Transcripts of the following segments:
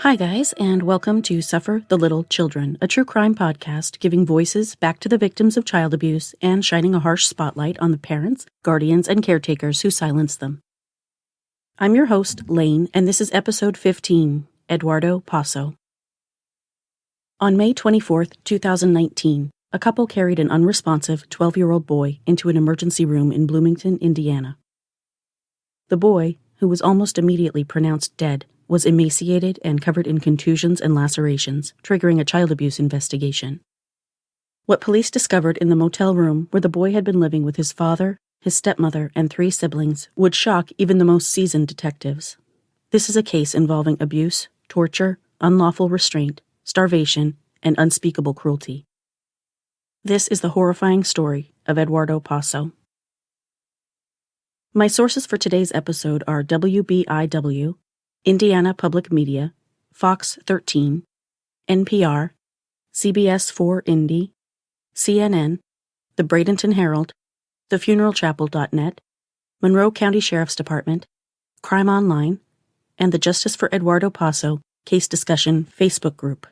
Hi guys, and welcome to Suffer the Little Children, a true crime podcast giving voices back to the victims of child abuse and shining a harsh spotlight on the parents, guardians, and caretakers who silence them. I'm your host, Laine, and this is episode 15, Eduardo Posso. On May 24th, 2019, a couple carried an unresponsive 12-year-old boy into an emergency room in Bloomington, Indiana. The boy, who was almost immediately pronounced dead, was emaciated and covered in contusions and lacerations, triggering a child abuse investigation. What police discovered in the motel room where the boy had been living with his father, his stepmother, and 3 siblings would shock even the most seasoned detectives. This is a case involving abuse, torture, unlawful restraint, starvation, and unspeakable cruelty. This is the horrifying story of Eduardo Posso. My sources for today's episode are WBIW, Indiana Public Media, Fox 13, NPR, CBS 4 Indy, CNN, the Bradenton Herald, thefuneralchapel.net, Monroe County Sheriff's Department, Crime Online, and the Justice for Eduardo Posso Case Discussion Facebook group.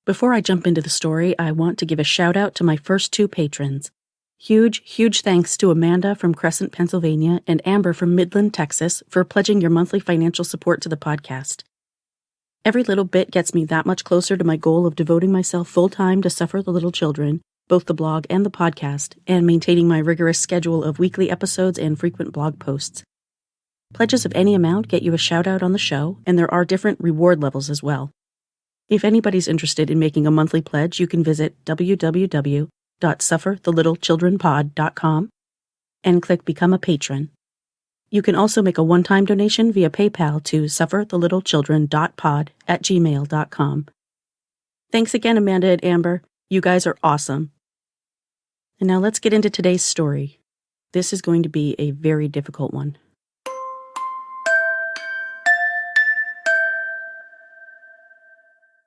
Before I jump into the story, I want to give a shout out to my first 2 patrons. Huge thanks to Amanda from Crescent, Pennsylvania, and Amber from Midland, Texas, for pledging your monthly financial support to the podcast. Every little bit gets me that much closer to my goal of devoting myself full-time to Suffer the Little Children, both the blog and the podcast, and maintaining my rigorous schedule of weekly episodes and frequent blog posts. Pledges of any amount get you a shout-out on the show, and there are different reward levels as well. If anybody's interested in making a monthly pledge, you can visit www.sufferthelittlechildrenpod.com and click Become a Patron. You can also make a one-time donation via PayPal to sufferthelittlechildren.pod@gmail.com. Thanks again, Amanda and Amber. You guys are awesome. And now let's get into today's story. This is going to be a very difficult one.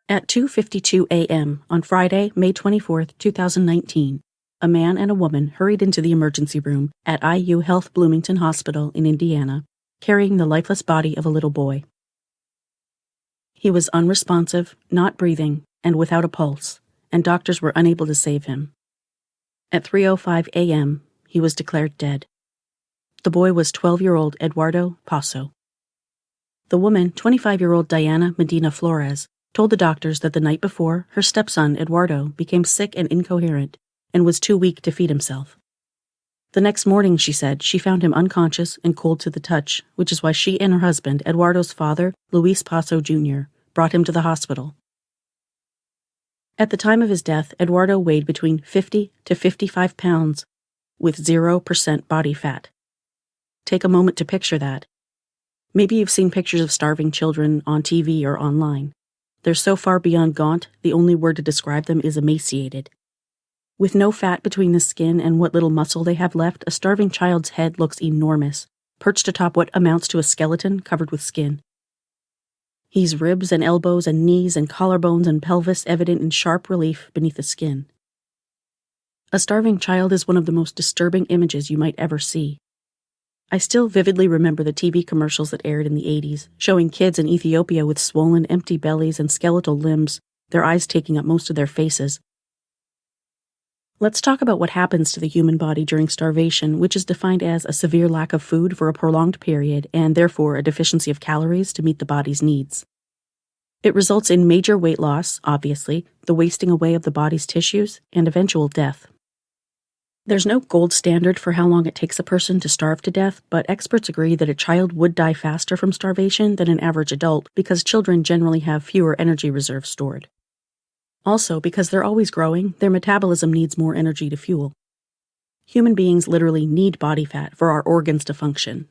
At 2:52 a.m. on Friday, May 24th, 2019, a man and a woman hurried into the emergency room at IU Health Bloomington Hospital in Indiana, carrying the lifeless body of a little boy. He was unresponsive, not breathing, and without a pulse, and doctors were unable to save him. At 3:05 a.m., he was declared dead. The boy was 12-year-old Eduardo Posso. The woman, 25-year-old Diana Medina Flores, told the doctors that the night before, her stepson, Eduardo, became sick and incoherent and was too weak to feed himself. The next morning, she said, she found him unconscious and cold to the touch, which is why she and her husband, Eduardo's father, Luis Posso Jr., brought him to the hospital. At the time of his death, Eduardo weighed between 50 to 55 pounds with 0% body fat. Take a moment to picture that. Maybe you've seen pictures of starving children on TV or online. They're so far beyond gaunt, the only word to describe them is emaciated. With no fat between the skin and what little muscle they have left, a starving child's head looks enormous, perched atop what amounts to a skeleton covered with skin. He's ribs and elbows and knees and collarbones and pelvis evident in sharp relief beneath the skin. A starving child is one of the most disturbing images you might ever see. I still vividly remember the TV commercials that aired in the 80s, showing kids in Ethiopia with swollen, empty bellies and skeletal limbs, their eyes taking up most of their faces. Let's talk about what happens to the human body during starvation, which is defined as a severe lack of food for a prolonged period and therefore a deficiency of calories to meet the body's needs. It results in major weight loss, obviously, the wasting away of the body's tissues, and eventual death. There's no gold standard for how long it takes a person to starve to death, but experts agree that a child would die faster from starvation than an average adult because children generally have fewer energy reserves stored. Also, because they're always growing, their metabolism needs more energy to fuel. Human beings literally need body fat for our organs to function.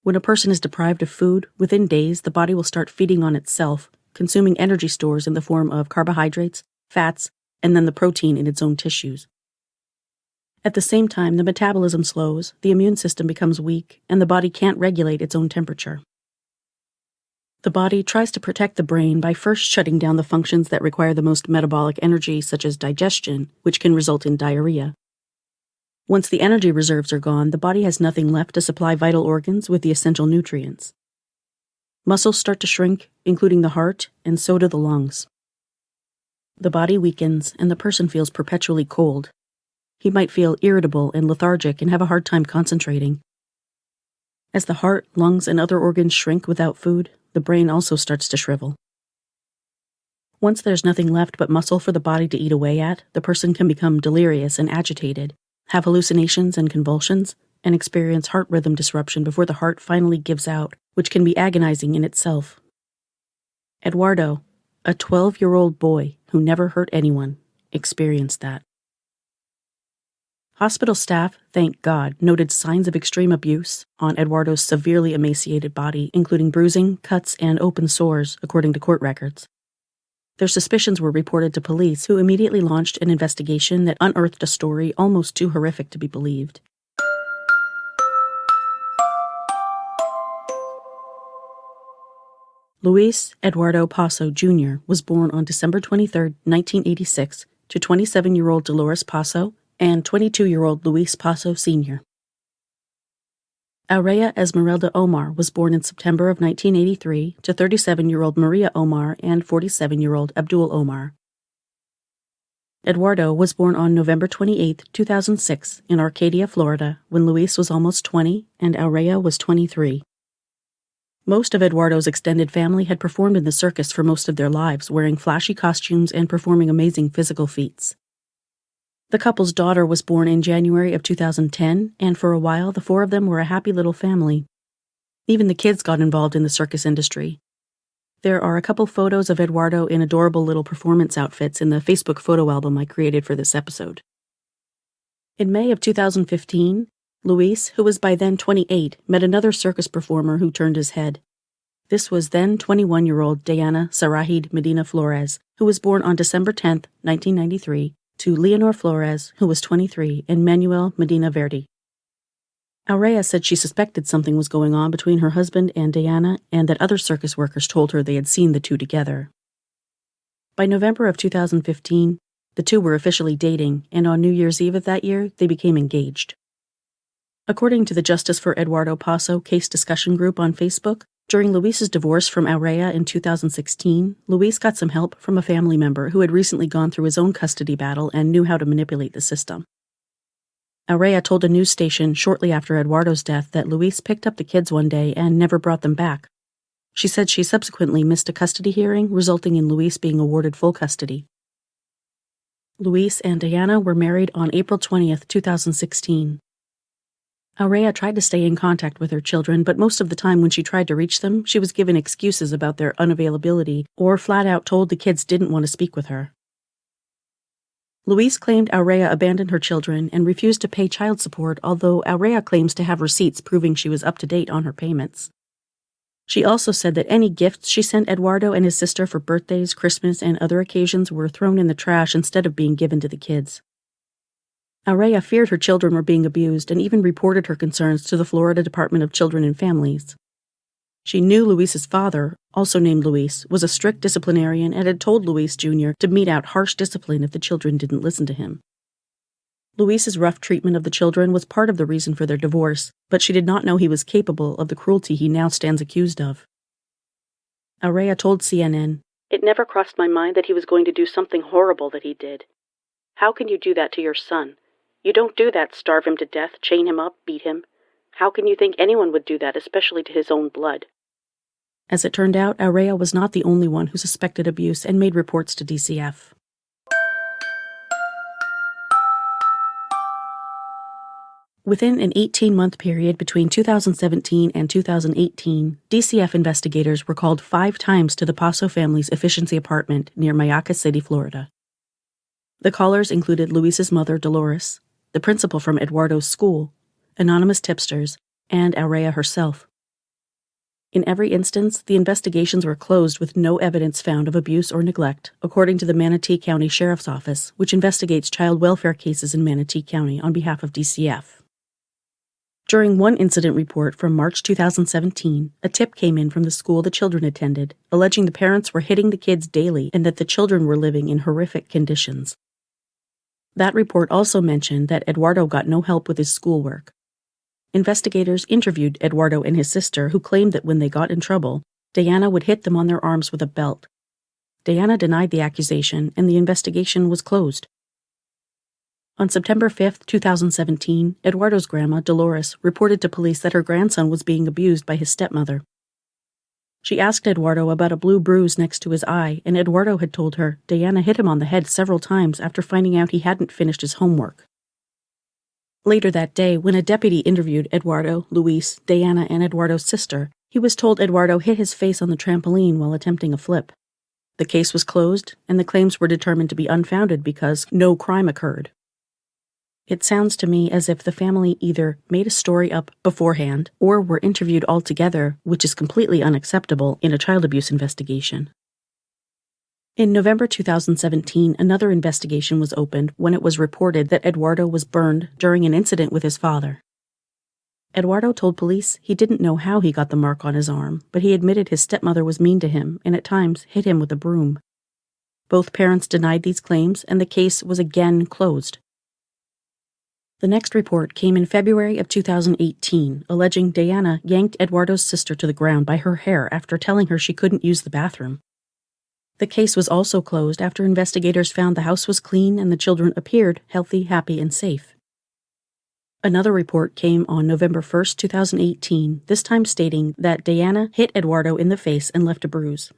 When a person is deprived of food, within days the body will start feeding on itself, consuming energy stores in the form of carbohydrates, fats, and then the protein in its own tissues. At the same time, the metabolism slows, the immune system becomes weak, and the body can't regulate its own temperature. The body tries to protect the brain by first shutting down the functions that require the most metabolic energy, such as digestion, which can result in diarrhea. Once the energy reserves are gone, the body has nothing left to supply vital organs with the essential nutrients. Muscles start to shrink, including the heart, and so do the lungs. The body weakens, and the person feels perpetually cold. He might feel irritable and lethargic and have a hard time concentrating. As the heart, lungs, and other organs shrink without food, the brain also starts to shrivel. Once there's nothing left but muscle for the body to eat away at, the person can become delirious and agitated, have hallucinations and convulsions, and experience heart rhythm disruption before the heart finally gives out, which can be agonizing in itself. Eduardo, a 12-year-old boy who never hurt anyone, experienced that. Hospital staff, thank God, noted signs of extreme abuse on Eduardo's severely emaciated body, including bruising, cuts, and open sores, according to court records. Their suspicions were reported to police, who immediately launched an investigation that unearthed a story almost too horrific to be believed. Luis Eduardo Posso, Jr. was born on December 23, 1986, to 27-year-old Dolores Posso and 22-year-old Luis Posso, Sr. Aurea Esmeralda Omar was born in September of 1983 to 37-year-old Maria Omar and 47-year-old Abdul Omar. Eduardo was born on November 28, 2006, in Arcadia, Florida, when Luis was almost 20 and Aurea was 23. Most of Eduardo's extended family had performed in the circus for most of their lives, wearing flashy costumes and performing amazing physical feats. The couple's daughter was born in January of 2010, and for a while the four of them were a happy little family. Even the kids got involved in the circus industry. There are a couple photos of Eduardo in adorable little performance outfits in the Facebook photo album I created for this episode. In May of 2015, Luis, who was by then 28, met another circus performer who turned his head. This was then 21-year-old Diana Sarahid Medina Flores, who was born on December 10, 1993, to Leonor Flores, who was 23, and Manuel Medina Verdi. Aurea said she suspected something was going on between her husband and Diana, and that other circus workers told her they had seen the two together. By November of 2015, the two were officially dating, and on New Year's Eve of that year, they became engaged. According to the Justice for Eduardo Posso case discussion group on Facebook, during Luis's divorce from Aurea in 2016, Luis got some help from a family member who had recently gone through his own custody battle and knew how to manipulate the system. Aurea told a news station shortly after Eduardo's death that Luis picked up the kids one day and never brought them back. She said she subsequently missed a custody hearing, resulting in Luis being awarded full custody. Luis and Diana were married on April 20, 2016. Aurea tried to stay in contact with her children, but most of the time when she tried to reach them, she was given excuses about their unavailability or flat out told the kids didn't want to speak with her. Luis claimed Aurea abandoned her children and refused to pay child support, although Aurea claims to have receipts proving she was up to date on her payments. She also said that any gifts she sent Eduardo and his sister for birthdays, Christmas, and other occasions were thrown in the trash instead of being given to the kids. Aurea feared her children were being abused and even reported her concerns to the Florida Department of Children and Families. She knew Luis's father, also named Luis, was a strict disciplinarian and had told Luis Jr. to mete out harsh discipline if the children didn't listen to him. Luis's rough treatment of the children was part of the reason for their divorce, but she did not know he was capable of the cruelty he now stands accused of. Aurea told CNN, "It never crossed my mind that he was going to do something horrible that he did. How can you do that to your son? You don't do that, starve him to death, chain him up, beat him. How can you think anyone would do that, especially to his own blood?" As it turned out, Aurea was not the only one who suspected abuse and made reports to DCF. Within an 18-month period between 2017 and 2018, DCF investigators were called 5 times to the Posso family's efficiency apartment near Mayaca City, Florida. The callers included Luis's mother, Dolores, the principal from Eduardo's school, anonymous tipsters, and Aurea herself. In every instance, the investigations were closed with no evidence found of abuse or neglect, according to the Manatee County Sheriff's Office, which investigates child welfare cases in Manatee County on behalf of DCF. During one incident report from March 2017, a tip came in from the school the children attended, alleging the parents were hitting the kids daily and that the children were living in horrific conditions. That report also mentioned that Eduardo got no help with his schoolwork. Investigators interviewed Eduardo and his sister, who claimed that when they got in trouble, Diana would hit them on their arms with a belt. Diana denied the accusation, and the investigation was closed. On September 5, 2017, Eduardo's grandma, Dolores, reported to police that her grandson was being abused by his stepmother. She asked Eduardo about a blue bruise next to his eye, and Eduardo had told her Diana hit him on the head several times after finding out he hadn't finished his homework. Later that day, when a deputy interviewed Eduardo, Luis, Diana, and Eduardo's sister, he was told Eduardo hit his face on the trampoline while attempting a flip. The case was closed, and the claims were determined to be unfounded because no crime occurred. It sounds to me as if the family either made a story up beforehand or were interviewed all together, which is completely unacceptable in a child abuse investigation. In November 2017, another investigation was opened when it was reported that Eduardo was burned during an incident with his father. Eduardo told police he didn't know how he got the mark on his arm, but he admitted his stepmother was mean to him and at times hit him with a broom. Both parents denied these claims, and the case was again closed. The next report came in February of 2018, alleging Diana yanked Eduardo's sister to the ground by her hair after telling her she couldn't use the bathroom. The case was also closed after investigators found the house was clean and the children appeared healthy, happy, and safe. Another report came on November 1, 2018, this time stating that Diana hit Eduardo in the face and left a bruise.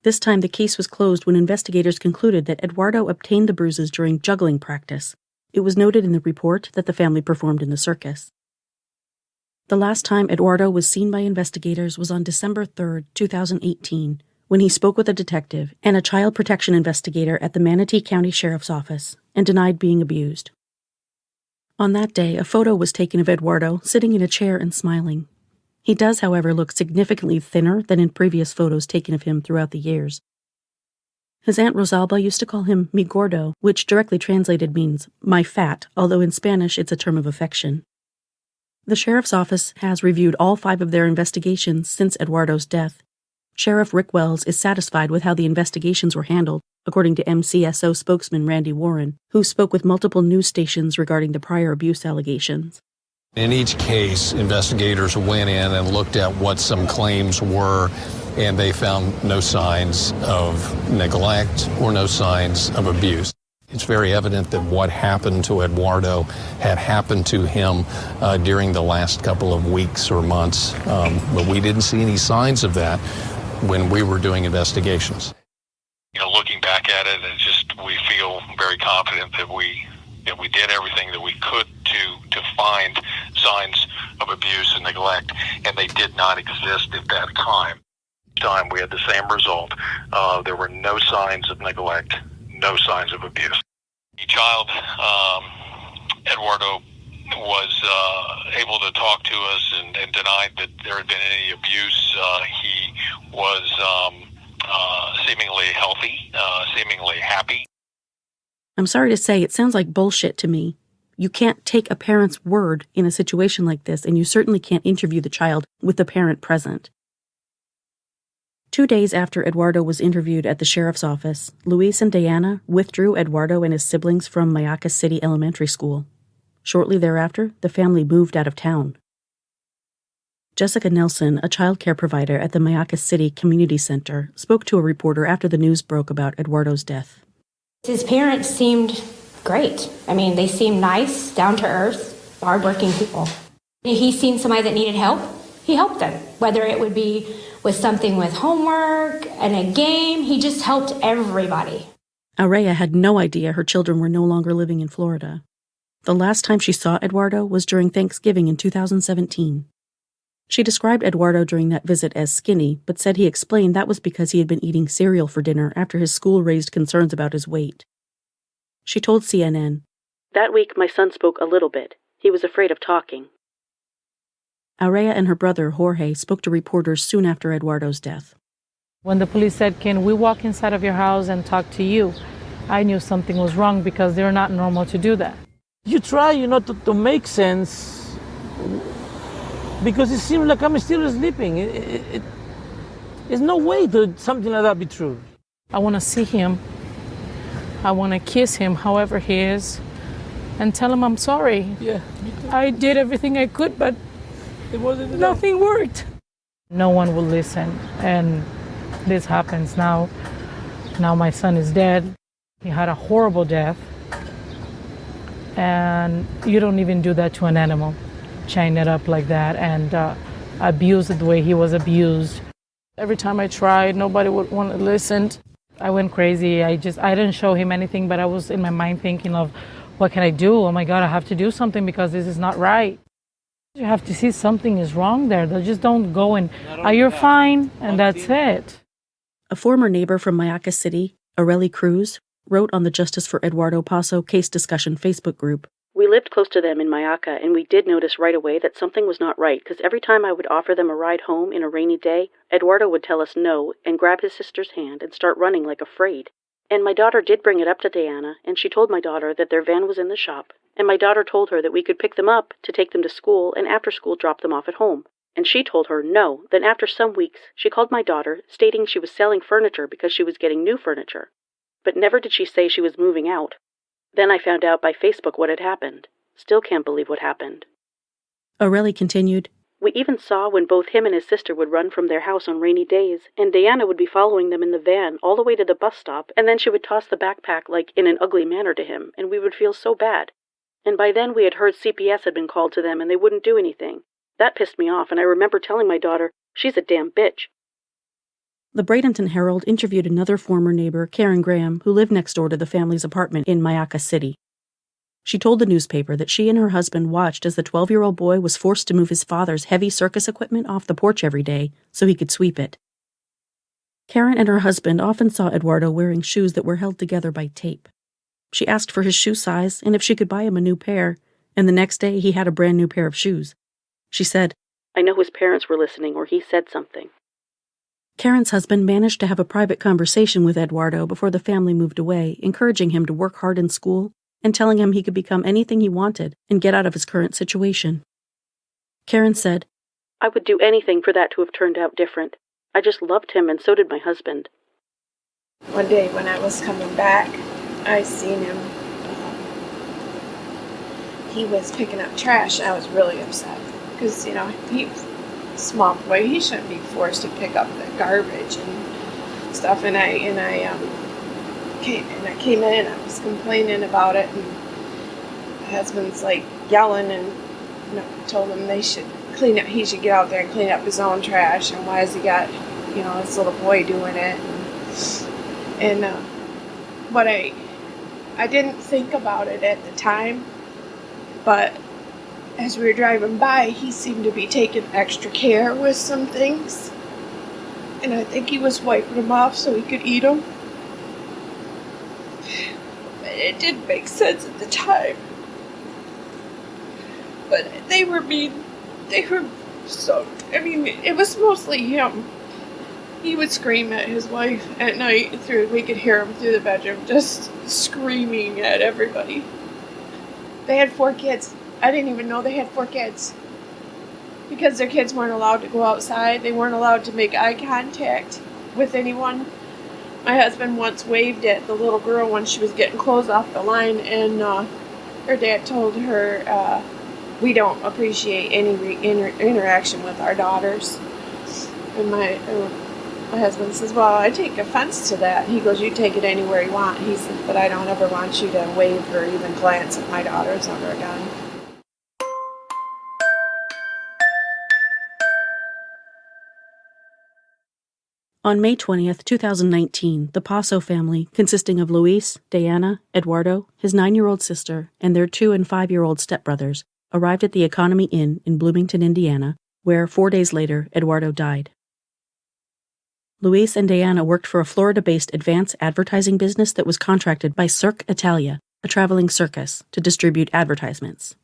This time the case was closed when investigators concluded that Eduardo obtained the bruises during juggling practice. It was noted in the report that the family performed in the circus. The last time Eduardo was seen by investigators was on December 3, 2018, when he spoke with a detective and a child protection investigator at the Manatee County Sheriff's Office and denied being abused. On that day, a photo was taken of Eduardo sitting in a chair and smiling. He does, however, look significantly thinner than in previous photos taken of him throughout the years. His Aunt Rosalba used to call him mi gordo, which directly translated means my fat, although in Spanish it's a term of affection. The Sheriff's Office has reviewed all 5 of their investigations since Eduardo's death. Sheriff Rick Wells is satisfied with how the investigations were handled, according to MCSO spokesman Randy Warren, who spoke with multiple news stations regarding the prior abuse allegations. In each case, investigators went in and looked at what some claims were, and they found no signs of neglect or no signs of abuse. It's very evident that what happened to Eduardo had happened to him during the last couple of weeks or months, but we didn't see any signs of that when we were doing investigations. Looking back at it, we feel very confident that we did everything that we could to find signs of abuse and neglect, and they did not exist at that time. We had the same result. There were no signs of neglect, no signs of abuse. The child, Eduardo, was able to talk to us and denied that there had been any abuse. He was seemingly healthy, seemingly happy. I'm sorry to say, it sounds like bullshit to me. You can't take a parent's word in a situation like this, and you certainly can't interview the child with the parent present. 2 days after Eduardo was interviewed at the sheriff's office, Luis and Diana withdrew Eduardo and his siblings from Mayacas City Elementary School. Shortly thereafter, the family moved out of town. Jessica Nelson, a child care provider at the Mayacas City Community Center, spoke to a reporter after the news broke about Eduardo's death. His parents seemed great. They seemed nice, down to earth, hardworking people. If he seen somebody that needed help, he helped them. Whether it would be with something with homework and a game, he just helped everybody. Aurea had no idea her children were no longer living in Florida. The last time she saw Eduardo was during Thanksgiving in 2017. She described Eduardo during that visit as skinny, but said he explained that was because he had been eating cereal for dinner after his school raised concerns about his weight. She told CNN, "That week my son spoke a little bit. He was afraid of talking." Aurea and her brother, Jorge, spoke to reporters soon after Eduardo's death. When the police said, "Can we walk inside of your house and talk to you?" I knew something was wrong because they're not normal to do that. You try, to make sense, because it seems like I'm still sleeping. There's no way that something like that be true. I want to see him. I want to kiss him, however he is, and tell him I'm sorry. Yeah, I did everything I could, but it wasn't enough. Nothing worked. No one will listen, and this happens now. Now my son is dead. He had a horrible death, and you don't even do that to an animal. Chain it up like that and abuse it the way he was abused. Every time I tried, nobody would want to listen. I went crazy. I didn't show him anything, but I was in my mind thinking of, what can I do? Oh my God, I have to do something because this is not right. You have to see something is wrong there. They just don't go and, you're fine, and that's it. A former neighbor from Mayaca City, Aurelie Cruz, wrote on the Justice for Eduardo Posso case discussion Facebook group, "We lived close to them in Mayaca, and we did notice right away that something was not right, because every time I would offer them a ride home in a rainy day, Eduardo would tell us no and grab his sister's hand and start running like afraid. And my daughter did bring it up to Diana, and she told my daughter that their van was in the shop, and my daughter told her that we could pick them up to take them to school and after school drop them off at home. And she told her no. Then after some weeks, she called my daughter, stating she was selling furniture because she was getting new furniture. But never did she say she was moving out. Then I found out by Facebook what had happened. Still can't believe what happened." Aurelie continued, "We even saw when both him and his sister would run from their house on rainy days, and Diana would be following them in the van all the way to the bus stop, and then she would toss the backpack like in an ugly manner to him, and we would feel so bad. And by then we had heard CPS had been called to them, and they wouldn't do anything. That pissed me off, and I remember telling my daughter, 'She's a damn bitch.'" The Bradenton Herald interviewed another former neighbor, Karen Graham, who lived next door to the family's apartment in Mayaca City. She told the newspaper that she and her husband watched as the 12-year-old boy was forced to move his father's heavy circus equipment off the porch every day so he could sweep it. Karen and her husband often saw Eduardo wearing shoes that were held together by tape. She asked for his shoe size and if she could buy him a new pair, and the next day he had a brand new pair of shoes. She said, "I know his parents were listening, or he said something." Karen's husband managed to have a private conversation with Eduardo before the family moved away, encouraging him to work hard in school and telling him he could become anything he wanted and get out of his current situation. Karen said, "I would do anything for that to have turned out different. I just loved him, and so did my husband." One day when I was coming back, I seen him. He was picking up trash, and I was really upset because, he's a small boy. He shouldn't be forced to pick up the garbage and stuff. And I came in. I was complaining about it, and my husband's like yelling, and told him they should clean up. He should get out there and clean up his own trash. And why has he got, this little boy doing it? But I didn't think about it at the time, but as we were driving by, he seemed to be taking extra care with some things, and I think he was wiping them off so he could eat them. It didn't make sense at the time, but they were mean. They were so, it was mostly him. He would scream at his wife at night. We could hear him through the bedroom just screaming at everybody. They had 4 kids. I didn't even know they had 4 kids. Because their kids weren't allowed to go outside. They weren't allowed to make eye contact with anyone. My husband once waved at the little girl when she was getting clothes off the line, and her dad told her, "We don't appreciate any interaction with our daughters." And my husband says, "Well, I take offense to that." He goes, "You take it anywhere you want." He said, "But I don't ever want you to wave or even glance at my daughters ever again." On May 20th, 2019, the Posso family, consisting of Luis, Diana, Eduardo, his 9-year-old sister, and their 2- and 5-year-old stepbrothers, arrived at the Economy Inn in Bloomington, Indiana, where 4 days later, Eduardo died. Luis and Diana worked for a Florida-based advance advertising business that was contracted by Cirque Italia, a traveling circus, to distribute advertisements.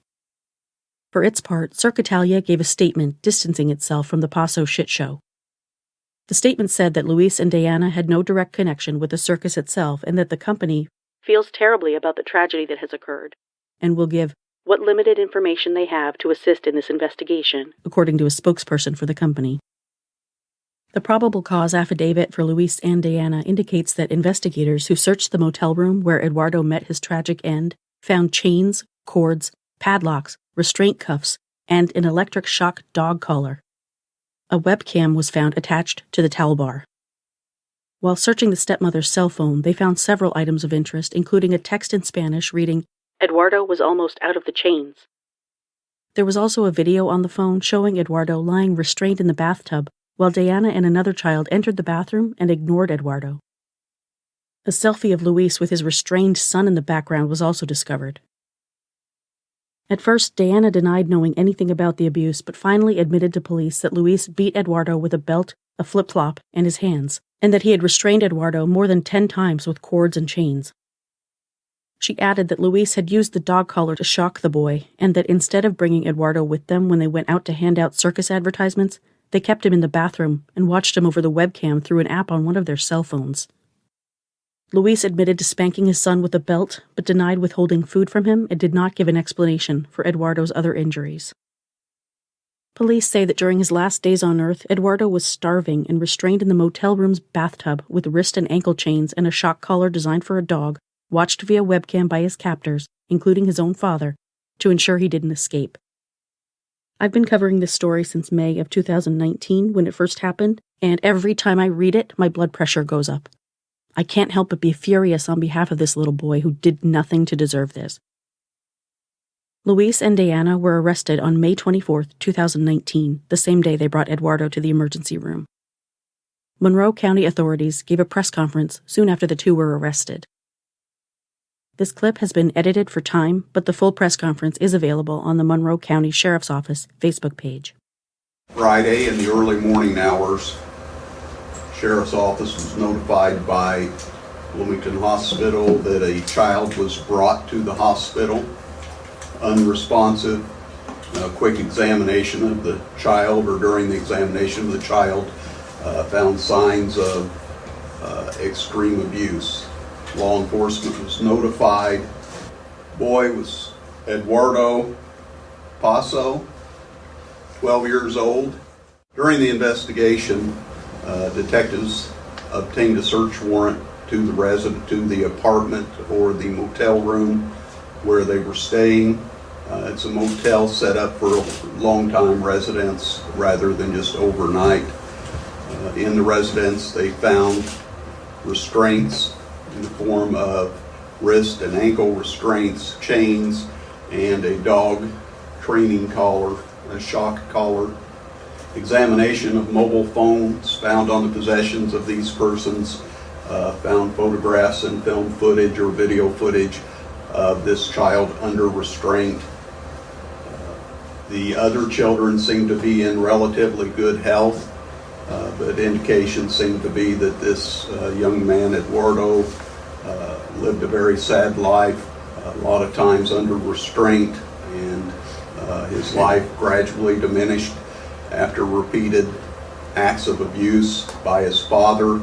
For its part, Cirque Italia gave a statement distancing itself from the Posso shit show. The statement said that Luis and Diana had no direct connection with the circus itself and that the company feels terribly about the tragedy that has occurred and will give what limited information they have to assist in this investigation, according to a spokesperson for the company. The probable cause affidavit for Luis and Diana indicates that investigators who searched the motel room where Eduardo met his tragic end found chains, cords, padlocks, restraint cuffs, and an electric shock dog collar. A webcam was found attached to the towel bar. While searching the stepmother's cell phone, they found several items of interest, including a text in Spanish reading, "Eduardo was almost out of the chains." There was also a video on the phone showing Eduardo lying restrained in the bathtub, while Diana and another child entered the bathroom and ignored Eduardo. A selfie of Luis with his restrained son in the background was also discovered. At first, Diana denied knowing anything about the abuse, but finally admitted to police that Luis beat Eduardo with a belt, a flip-flop, and his hands, and that he had restrained Eduardo more than 10 times with cords and chains. She added that Luis had used the dog collar to shock the boy, and that instead of bringing Eduardo with them when they went out to hand out circus advertisements, they kept him in the bathroom and watched him over the webcam through an app on one of their cell phones. Luis admitted to spanking his son with a belt, but denied withholding food from him and did not give an explanation for Eduardo's other injuries. Police say that during his last days on Earth, Eduardo was starving and restrained in the motel room's bathtub with wrist and ankle chains and a shock collar designed for a dog, watched via webcam by his captors, including his own father, to ensure he didn't escape. I've been covering this story since May of 2019 when it first happened, and every time I read it, my blood pressure goes up. I can't help but be furious on behalf of this little boy who did nothing to deserve this. Luis and Diana were arrested on May 24, 2019, the same day they brought Eduardo to the emergency room. Monroe County authorities gave a press conference soon after the two were arrested. This clip has been edited for time, but the full press conference is available on the Monroe County Sheriff's Office Facebook page. Friday in the early morning hours, Sheriff's Office was notified by Bloomington Hospital that a child was brought to the hospital, unresponsive. A quick examination of the child, or during the examination of the child, found signs of extreme abuse. Law enforcement was notified. Boy was Eduardo Posso, 12 years old. During the investigation, detectives obtained a search warrant to the apartment or the motel room where they were staying. It's a motel set up for long-time residents rather than just overnight. In the residence, they found restraints in the form of wrist and ankle restraints, chains, and a dog training collar, a shock collar. Examination of mobile phones found on the possessions of these persons found photographs and film footage or video footage of this child under restraint. The other children seem to be in relatively good health, but indications seem to be that this young man, Eduardo, lived a very sad life, a lot of times under restraint, and his life gradually diminished after repeated acts of abuse by his father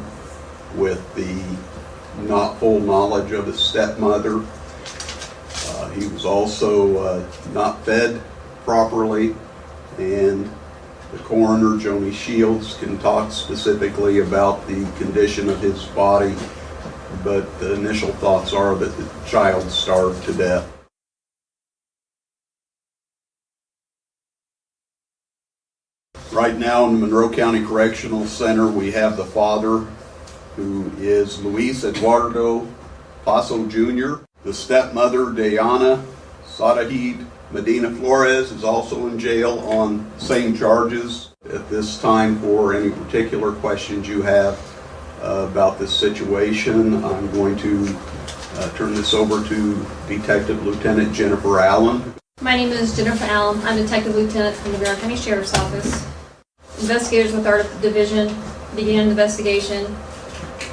with the not full knowledge of his stepmother. He was also not fed properly, and the coroner, Joni Shields, can talk specifically about the condition of his body, but the initial thoughts are that the child starved to death. Right now in the Monroe County Correctional Center, we have the father, who is Luis Eduardo Posso Jr. The stepmother, Diana Sadahid Medina Flores, is also in jail on same charges. At this time, for any particular questions you have about this situation, I'm going to turn this over to Detective Lieutenant Jennifer Allen. My name is Jennifer Allen. I'm Detective Lieutenant from the Monroe County Sheriff's Office. Investigators with our division began an investigation.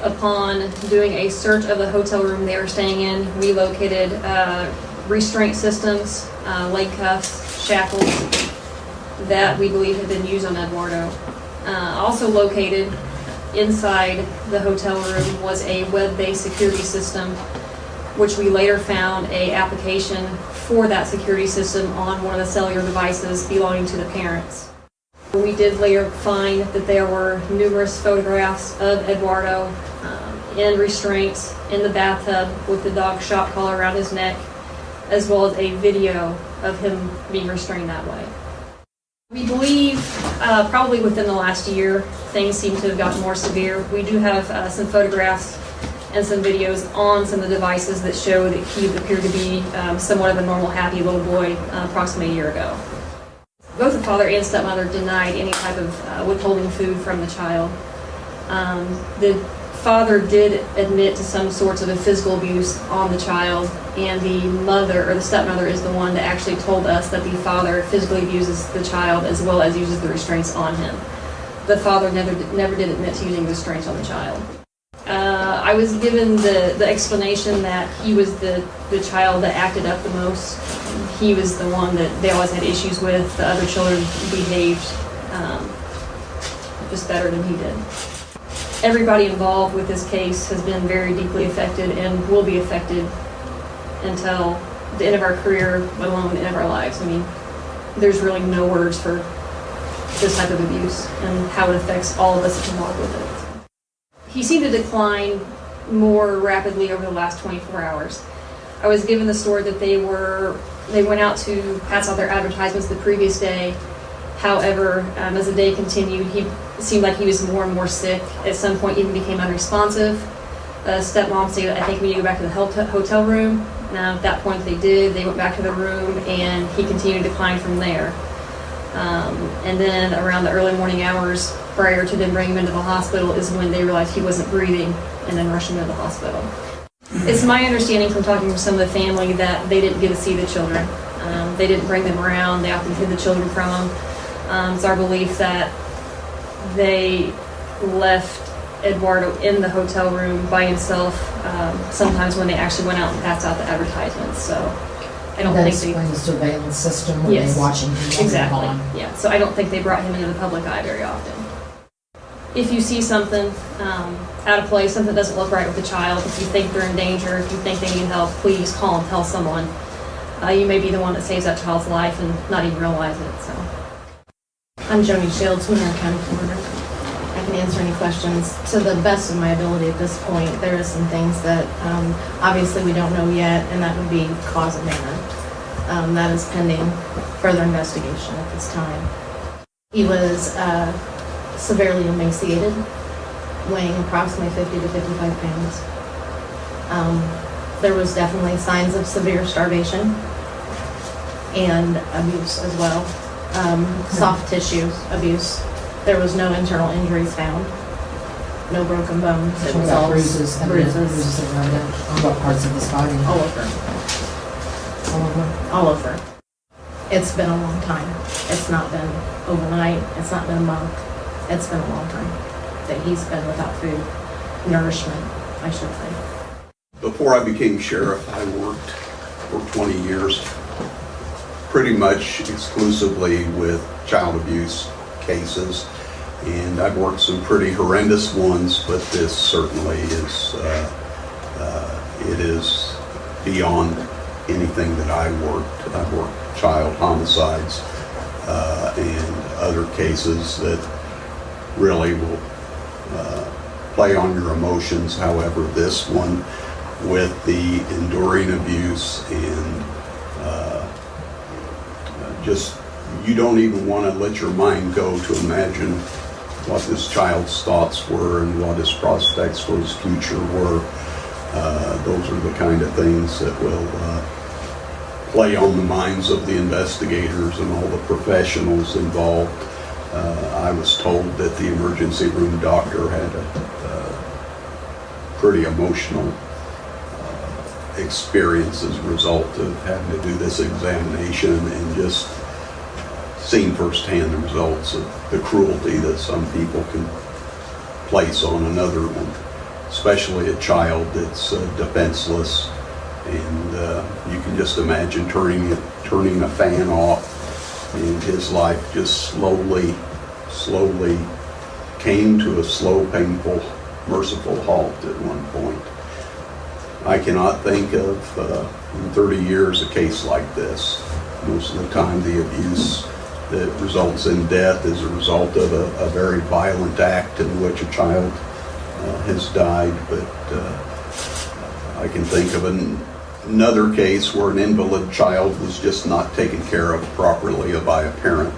Upon doing a search of the hotel room they were staying in, we located restraint systems, leg cuffs, shackles that we believe had been used on Eduardo. Also located inside the hotel room was a web-based security system, which we later found an application for that security system on one of the cellular devices belonging to the parents. We did later find that there were numerous photographs of Eduardo in restraints in the bathtub with the dog shock collar around his neck, as well as a video of him being restrained that way. We believe probably within the last year, things seem to have gotten more severe. We do have some photographs and some videos on some of the devices that show that he appeared to be somewhat of a normal, happy little boy approximately a year ago. Both the father and stepmother denied any type of withholding food from the child. The father did admit to some sorts of a physical abuse on the child, and the mother, or the stepmother, is the one that actually told us that the father physically abuses the child as well as uses the restraints on him. The father never did admit to using restraints on the child. I was given the explanation that he was the child that acted up the most. He was the one that they always had issues with. The other children behaved just better than he did. Everybody involved with this case has been very deeply affected and will be affected until the end of our career, let alone the end of our lives. I mean, there's really no words for this type of abuse and how it affects all of us involved with it. He seemed to decline more rapidly over the last 24 hours. I was given the story that they went out to pass out their advertisements the previous day. However, as the day continued, he seemed like he was more and more sick. At some point, even became unresponsive. Stepmom stated, I think we need to go back to the hotel room. Now, at that point, they did. They went back to the room, and he continued to decline from there. And then around the early morning hours prior to them bringing him into the hospital is when they realized he wasn't breathing and then rushed him into the hospital. It's my understanding from talking to some of the family that they didn't get to see the children. They didn't bring them around. They often hid the children from them. It's our belief that they left Eduardo in the hotel room by himself sometimes when they actually went out and passed out the advertisements. So I don't think they... That explains the surveillance system when Yes, they're watching him. exactly. Yeah, so I don't think they brought him into the public eye very often. If you see something out of place, something that doesn't look right with the child, if you think they're in danger, if you think they need help, please call and tell someone. You may be the one that saves that child's life and not even realize it. So, I'm Joni Shields, Winter County Coroner. I can answer any questions to the best of my ability at this point. There is some things that obviously we don't know yet, and that would be cause of manner. That is pending further investigation at this time. He was severely emaciated, weighing approximately 50 to 55 pounds. There was definitely signs of severe starvation and abuse as well. Soft tissue abuse. There was no internal injuries found. No broken bones. It was all bruises. Bruises around it. On what parts of his body? All over. All over? All over. It's been a long time. It's not been overnight. It's not been a month. It's been a long time that he's been without food. Nourishment, I should say. Before I became sheriff, I worked for 20 years pretty much exclusively with child abuse cases, and I've worked some pretty horrendous ones, but this certainly is it is beyond anything that I worked. I've worked child homicides and other cases that really will play on your emotions. However, this one, with the enduring abuse and just, you don't even want to let your mind go to imagine what this child's thoughts were and what his prospects for his future were. Those are the kind of things that will play on the minds of the investigators and all the professionals involved. I was told that the emergency room doctor had a pretty emotional experience as a result of having to do this examination and just seeing firsthand the results of the cruelty that some people can place on another one, especially a child that's defenseless. And you can just imagine turning a fan off, and his life just slowly came to a slow, painful, merciful halt at one point. I cannot think of, in 30 years, a case like this. Most of the time, the abuse that results in death is a result of a very violent act in which a child has died. But I can think of another case where an invalid child was just not taken care of properly by a parent,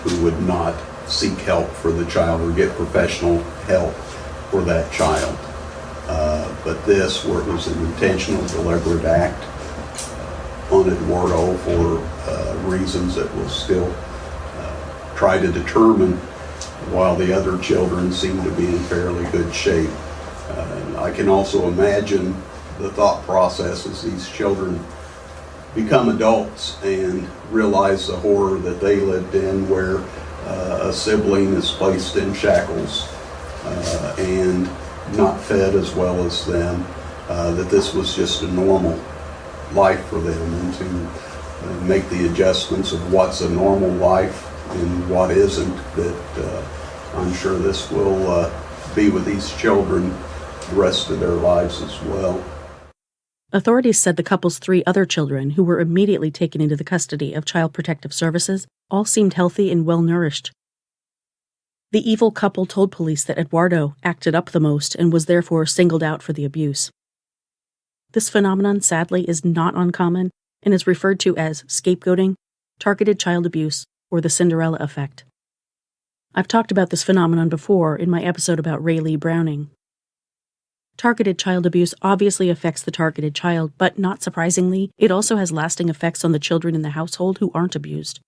who would not seek help for the child or get professional help for that child. But this, where it was an intentional, deliberate act on Eduardo for reasons that we'll still try to determine, while the other children seem to be in fairly good shape. I can also imagine the thought process as these children become adults and realize the horror that they lived in, where a sibling is placed in shackles and not fed as well as them, that this was just a normal life for them, and to make the adjustments of what's a normal life and what isn't, that I'm sure this will be with these children the rest of their lives as well. Authorities said the couple's 3 other children, who were immediately taken into the custody of Child Protective Services, all seemed healthy and well-nourished. The evil couple told police that Eduardo acted up the most and was therefore singled out for the abuse. This phenomenon, sadly, is not uncommon and is referred to as scapegoating, targeted child abuse, or the Cinderella effect. I've talked about this phenomenon before in my episode about Ray Lee Browning. Targeted child abuse obviously affects the targeted child, but not surprisingly, it also has lasting effects on the children in the household who aren't abused.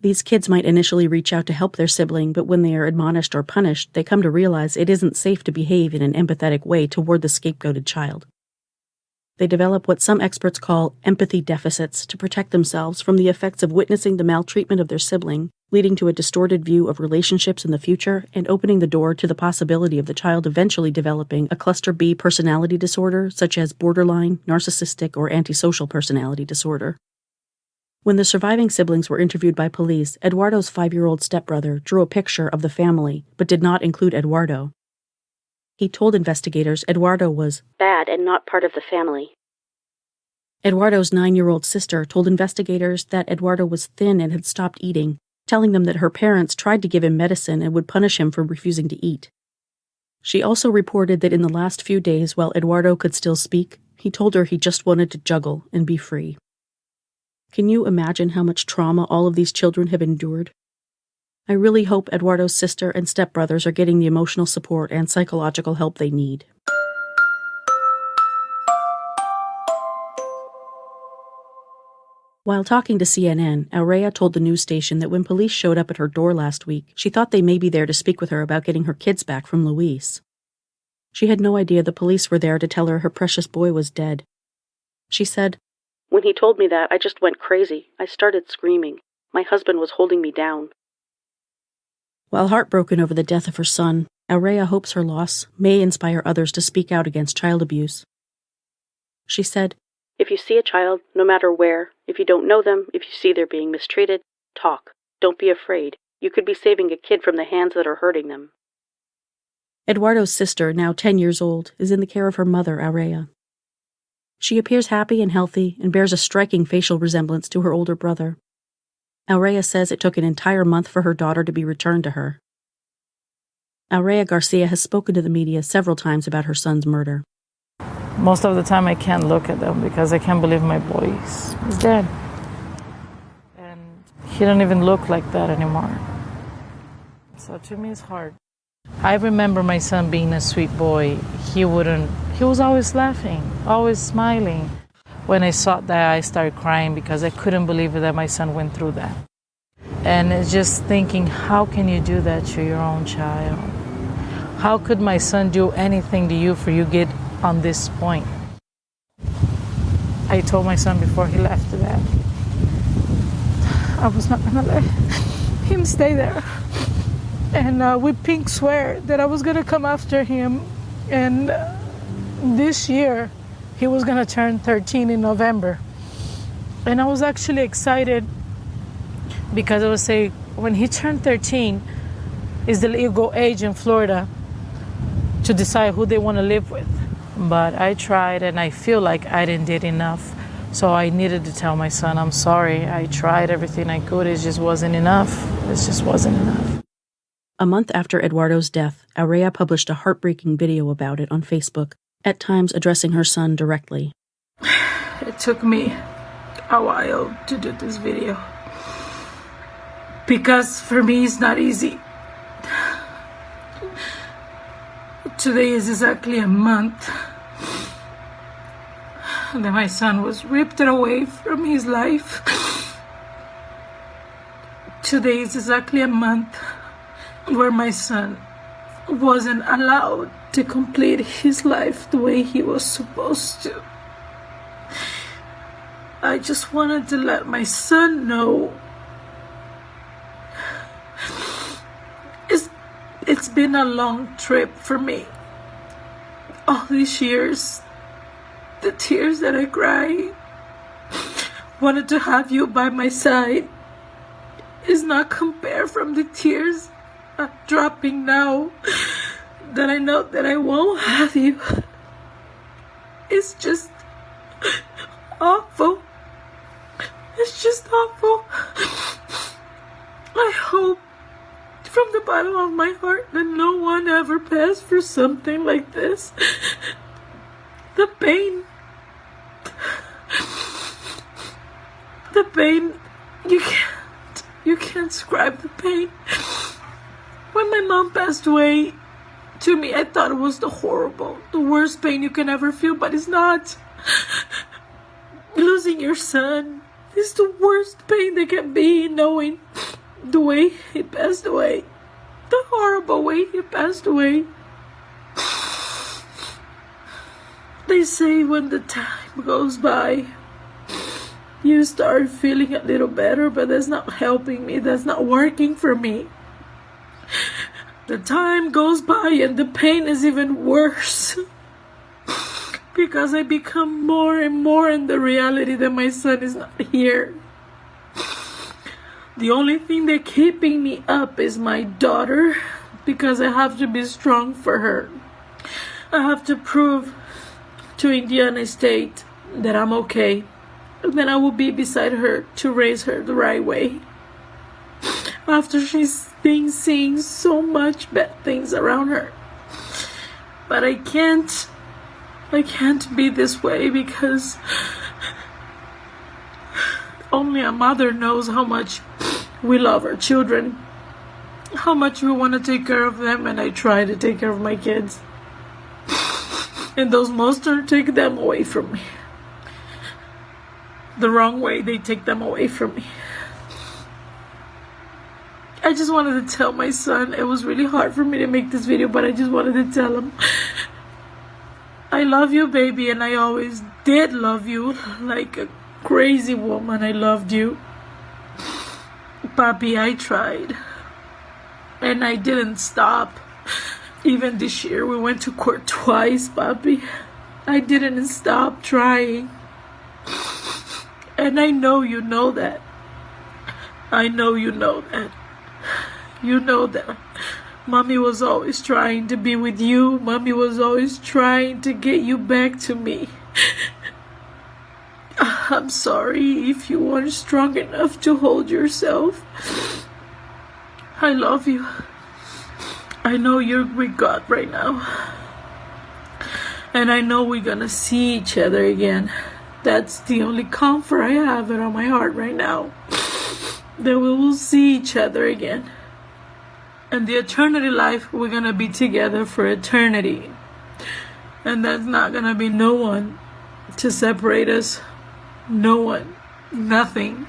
These kids might initially reach out to help their sibling, but when they are admonished or punished, they come to realize it isn't safe to behave in an empathetic way toward the scapegoated child. They develop what some experts call empathy deficits to protect themselves from the effects of witnessing the maltreatment of their sibling, leading to a distorted view of relationships in the future and opening the door to the possibility of the child eventually developing a cluster B personality disorder, such as borderline, narcissistic, or antisocial personality disorder. When the surviving siblings were interviewed by police, Eduardo's 5-year-old stepbrother drew a picture of the family, but did not include Eduardo. He told investigators Eduardo was bad and not part of the family. Eduardo's 9-year-old sister told investigators that Eduardo was thin and had stopped eating, telling them that her parents tried to give him medicine and would punish him for refusing to eat. She also reported that in the last few days, while Eduardo could still speak, he told her he just wanted to juggle and be free. Can you imagine how much trauma all of these children have endured? I really hope Eduardo's sister and stepbrothers are getting the emotional support and psychological help they need. While talking to CNN, Aurea told the news station that when police showed up at her door last week, she thought they may be there to speak with her about getting her kids back from Luis. She had no idea the police were there to tell her precious boy was dead. She said, "When he told me that, I just went crazy. I started screaming. My husband was holding me down." While heartbroken over the death of her son, Aurea hopes her loss may inspire others to speak out against child abuse. She said, "If you see a child, no matter where, if you don't know them, if you see they're being mistreated, talk. Don't be afraid. You could be saving a kid from the hands that are hurting them." Eduardo's sister, now 10 years old, is in the care of her mother, Aurea. She appears happy and healthy and bears a striking facial resemblance to her older brother. Aurea says it took an entire month for her daughter to be returned to her. Aurea Garcia has spoken to the media several times about her son's murder. Most of the time I can't look at them because I can't believe my boy is dead. And he don't even look like that anymore. So to me it's hard. I remember my son being a sweet boy. He was always laughing, always smiling. When I saw that, I started crying because I couldn't believe that my son went through that. And it's just thinking, how can you do that to your own child? How could my son do anything to you for you get on this point? I told my son before he left that I was not going to let him stay there. And with Pink swear that I was going to come after him. And this year, he was going to turn 13 in November. And I was actually excited because I would say, when he turned 13, is the legal age in Florida to decide who they want to live with. But I tried, and I feel like I didn't did enough. So I needed to tell my son, I'm sorry. I tried everything I could. It just wasn't enough. It just wasn't enough. A month after Eduardo's death, Aurea published a heartbreaking video about it on Facebook, at times addressing her son directly. It took me a while to do this video. because for me it's not easy. Today is exactly a month that my son was ripped away from his life. Today is exactly a month where my son wasn't allowed to complete his life the way he was supposed to. I just wanted to let my son know it's been a long trip for me. All these years, the tears that I cried, wanted to have you by my side, is not compared from the tears I'm dropping now that I know that I won't have you. It's just awful. It's just awful. I hope from the bottom of my heart that no one ever passed for something like this. The pain, you can't describe the pain. When my mom passed away, to me, I thought it was the worst pain you can ever feel, but it's not. Losing your son is the worst pain that can be, knowing the way he passed away, the horrible way he passed away. They say when the time goes by, you start feeling a little better, but that's not helping me. That's not working for me. The time goes by and the pain is even worse because I become more and more in the reality that my son is not here. The only thing that's keeping me up is my daughter, because I have to be strong for her. I have to prove to Indiana State that I'm okay, and then I will be beside her to raise her the right way. After she's been seeing so much bad things around her. But I can't be this way, because only a mother knows how much we love our children, how much we want to take care of them, and I try to take care of my kids. And those monsters take them away from me. The wrong way, they take them away from me. I just wanted to tell my son, it was really hard for me to make this video, but I just wanted to tell him, I love you, baby, and I always did love you like a crazy woman. I loved you. Papi, I tried. And I didn't stop. Even this year, we went to court twice, Papi. I didn't stop trying. And I know you know that. I know you know that. You know that Mommy was always trying to be with you. Mommy was always trying to get you back to me. I'm sorry if you weren't strong enough to hold yourself. I love you. I know you're with God right now. And I know we're gonna see each other again. That's the only comfort I have on my heart right now. That we will see each other again. And the eternity life, we're gonna be together for eternity. And there's not gonna be no one to separate us. No one. Nothing.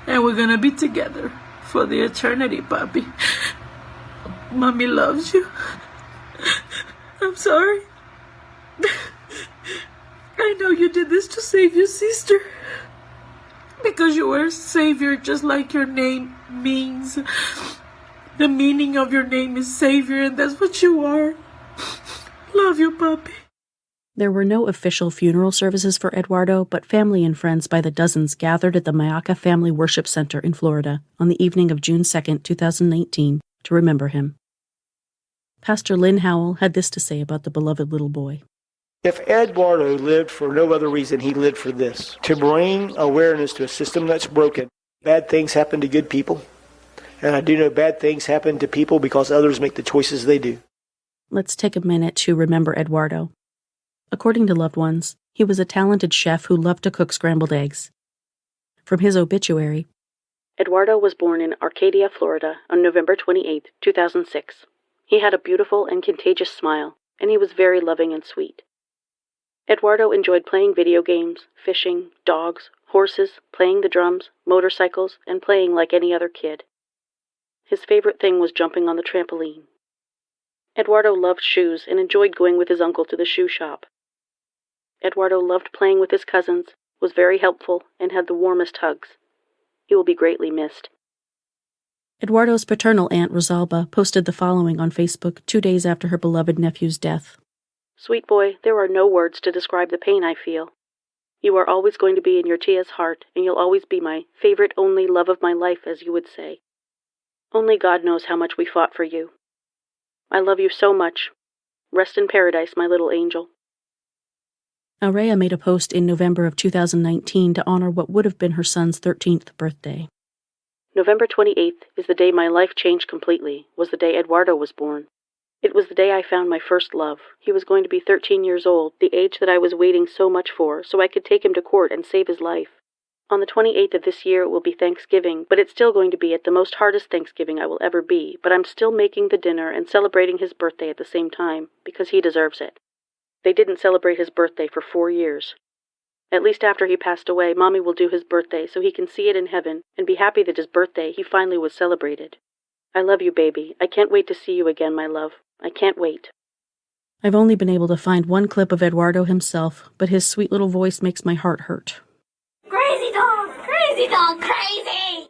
And we're gonna be together for the eternity, Papi. Mommy loves you. I'm sorry. I know you did this to save your sister. Because you were a savior, just like your name means. The meaning of your name is savior, and that's what you are. Love you, Papi. There were no official funeral services for Eduardo, but family and friends by the dozens gathered at the Mayaca Family Worship Center in Florida on the evening of June 2nd, 2019, to remember him. Pastor Lynn Howell had this to say about the beloved little boy. If Eduardo lived for no other reason, he lived for this: to bring awareness to a system that's broken. Bad things happen to good people, and I do know bad things happen to people because others make the choices they do. Let's take a minute to remember Eduardo. According to loved ones, he was a talented chef who loved to cook scrambled eggs. From his obituary, Eduardo was born in Arcadia, Florida on November 28, 2006. He had a beautiful and contagious smile, and he was very loving and sweet. Eduardo enjoyed playing video games, fishing, dogs, horses, playing the drums, motorcycles, and playing like any other kid. His favorite thing was jumping on the trampoline. Eduardo loved shoes and enjoyed going with his uncle to the shoe shop. Eduardo loved playing with his cousins, was very helpful, and had the warmest hugs. He will be greatly missed. Eduardo's paternal aunt Rosalba posted the following on Facebook 2 days after her beloved nephew's death. Sweet boy, there are no words to describe the pain I feel. You are always going to be in your Tia's heart, and you'll always be my favorite only love of my life, as you would say. Only God knows how much we fought for you. I love you so much. Rest in paradise, my little angel. Aurea made a post in November of 2019 to honor what would have been her son's 13th birthday. November 28th is the day my life changed completely, was the day Eduardo was born. It was the day I found my first love. He was going to be 13 years old, the age that I was waiting so much for, so I could take him to court and save his life. On the 28th of this year it will be Thanksgiving, but it's still going to be at the most hardest Thanksgiving I will ever be, but I'm still making the dinner and celebrating his birthday at the same time, because he deserves it. They didn't celebrate his birthday for 4 years. At least after he passed away, Mommy will do his birthday so he can see it in heaven and be happy that his birthday he finally was celebrated. I love you, baby. I can't wait to see you again, my love. I can't wait. I've only been able to find one clip of Eduardo himself, but his sweet little voice makes my heart hurt. Crazy dog! Crazy dog! Crazy!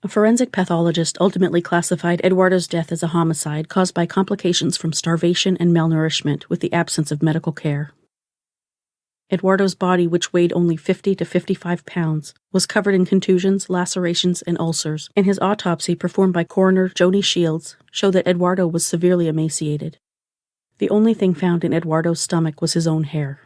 A forensic pathologist ultimately classified Eduardo's death as a homicide caused by complications from starvation and malnourishment with the absence of medical care. Eduardo's body, which weighed only 50 to 55 pounds, was covered in contusions, lacerations, and ulcers, and his autopsy performed by coroner Joni Shields showed that Eduardo was severely emaciated. The only thing found in Eduardo's stomach was his own hair.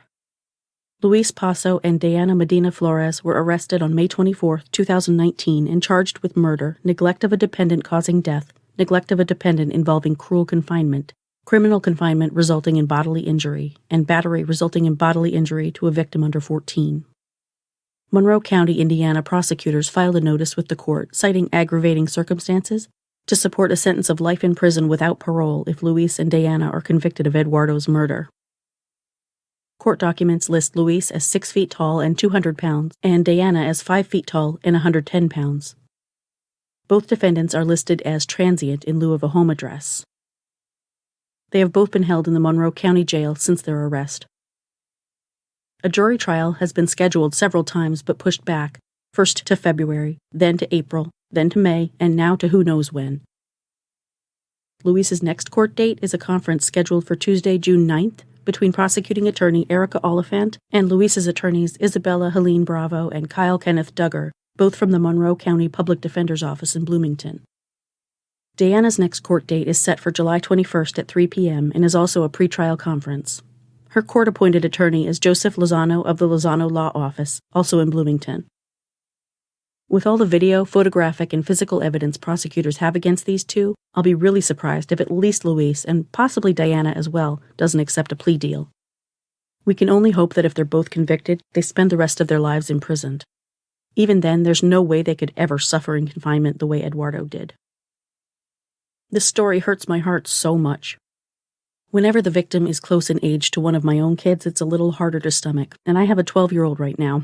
Luis Posso and Diana Medina Flores were arrested on May 24, 2019 and charged with murder, neglect of a dependent causing death, neglect of a dependent involving cruel confinement, criminal confinement resulting in bodily injury, and battery resulting in bodily injury to a victim under 14. Monroe County, Indiana prosecutors filed a notice with the court citing aggravating circumstances to support a sentence of life in prison without parole if Luis and Diana are convicted of Eduardo's murder. Court documents list Luis as 6 feet tall and 200 pounds, and Diana as 5 feet tall and 110 pounds. Both defendants are listed as transient in lieu of a home address. They have both been held in the Monroe County Jail since their arrest. A jury trial has been scheduled several times but pushed back, first to February, then to April, then to May, and now to who knows when. Luis's next court date is a conference scheduled for Tuesday, June 9th, between prosecuting attorney Erica Oliphant and Luis's attorneys Isabella Helene Bravo and Kyle Kenneth Duggar, both from the Monroe County Public Defender's Office in Bloomington. Diana's next court date is set for July 21st at 3 p.m. and is also a pretrial conference. Her court-appointed attorney is Joseph Lozano of the Lozano Law Office, also in Bloomington. With all the video, photographic, and physical evidence prosecutors have against these two, I'll be really surprised if at least Luis, and possibly Diana as well, doesn't accept a plea deal. We can only hope that if they're both convicted, they spend the rest of their lives imprisoned. Even then, there's no way they could ever suffer in confinement the way Eduardo did. This story hurts my heart so much. Whenever the victim is close in age to one of my own kids, it's a little harder to stomach, and I have a 12-year-old right now.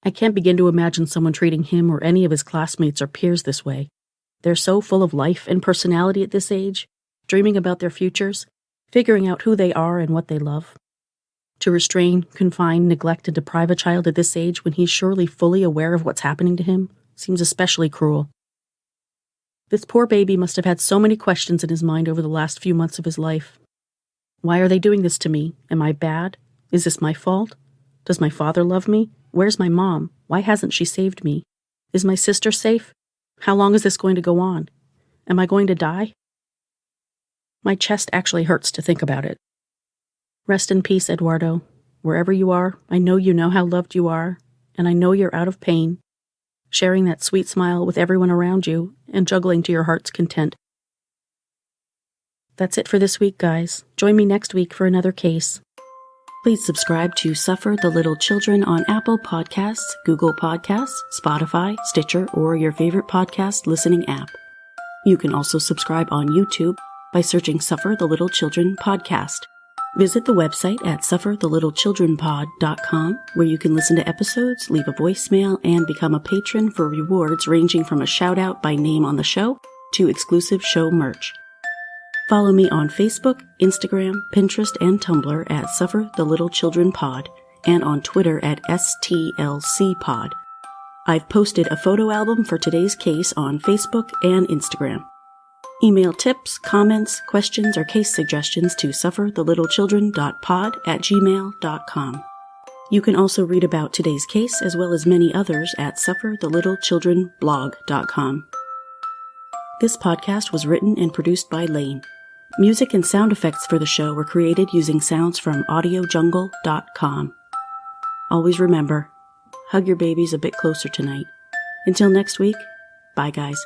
I can't begin to imagine someone treating him or any of his classmates or peers this way. They're so full of life and personality at this age, dreaming about their futures, figuring out who they are and what they love. To restrain, confine, neglect, and deprive a child at this age when he's surely fully aware of what's happening to him seems especially cruel. This poor baby must have had so many questions in his mind over the last few months of his life. Why are they doing this to me? Am I bad? Is this my fault? Does my father love me? Where's my mom? Why hasn't she saved me? Is my sister safe? How long is this going to go on? Am I going to die? My chest actually hurts to think about it. Rest in peace, Eduardo. Wherever you are, I know how loved you are, and I know you're out of pain, sharing that sweet smile with everyone around you and juggling to your heart's content. That's it for this week, guys. Join me next week for another case. Please subscribe to Suffer the Little Children on Apple Podcasts, Google Podcasts, Spotify, Stitcher, or your favorite podcast listening app. You can also subscribe on YouTube by searching Suffer the Little Children Podcast. Visit the website at sufferthelittlechildrenpod.com, where you can listen to episodes, leave a voicemail, and become a patron for rewards ranging from a shout-out by name on the show to exclusive show merch. Follow me on Facebook, Instagram, Pinterest, and Tumblr at Suffer the Little Children Pod, and on Twitter at STLCpod. I've posted a photo album for today's case on Facebook and Instagram. Email tips, comments, questions, or case suggestions to sufferthelittlechildren.pod@gmail.com. You can also read about today's case as well as many others at sufferthelittlechildrenblog.com. This podcast was written and produced by Laine. Music and sound effects for the show were created using sounds from audiojungle.com. Always remember, hug your babies a bit closer tonight. Until next week, bye guys.